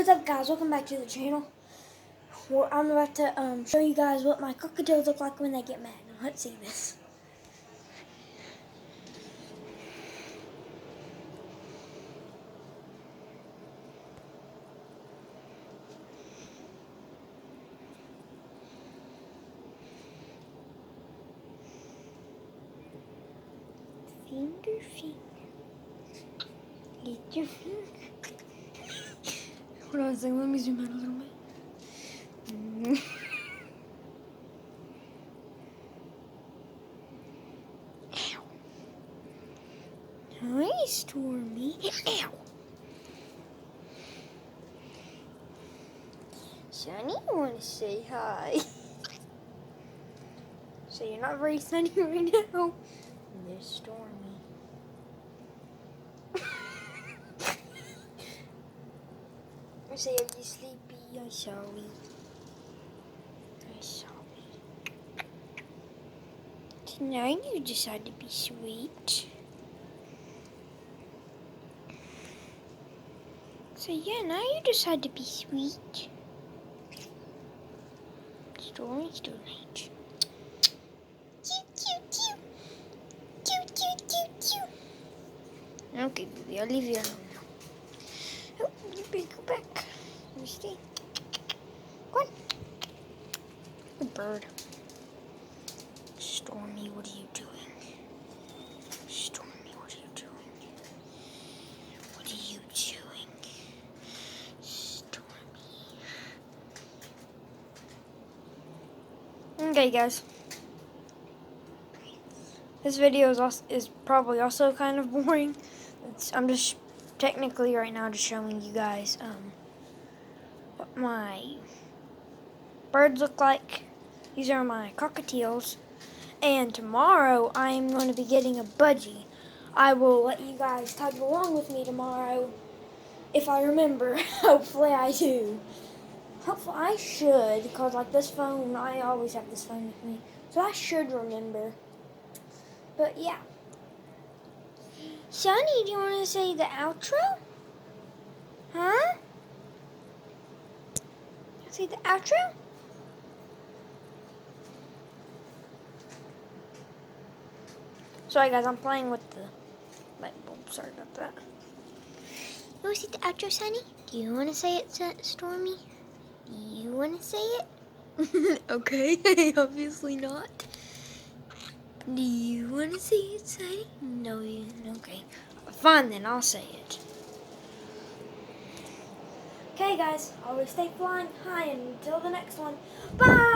What's up, guys? Welcome back to the channel. I'm about to show you guys what my cockatiels look like when they get mad. Now, let's see this. Finger. Get your finger. Hold on a second, let me zoom out a little bit. Hi, Stormy. Ow. Sunny, you want to say hi? So you're not very sunny right now. There's Stormy. I say, are you sleepy? I'm sorry. I'm sorry. Tonight you decide to be sweet. So yeah, now you decide to be sweet. Stormy's doing it. Cute. Okay, baby, I'll leave you alone now. Oh, you better go back. Let me see. Go on. Good bird. Stormy, what are you doing? Stormy, what are you doing? What are you doing? Stormy. Okay, guys. This video is probably also kind of boring. I'm just technically right now just showing you guys what my birds look like. These are my cockatiels. And tomorrow I'm going to be getting a budgie. I will let you guys tag along with me tomorrow if I remember. Hopefully I do. Hopefully I should, because like this phone, I always have this phone with me. So I should remember. But yeah. Sonny, do you want to say the outro? Huh? Say the outro? Sorry guys, I'm playing with the light bulb. Sorry about that. You want to say the outro, Sonny? Do you want to say it, Stormy? Do you want to say it? Okay, obviously not. Do you want to say it, Sonny? No, you. Okay. Fine then, I'll say it. Okay guys, always stay flying high, and until the next one, bye!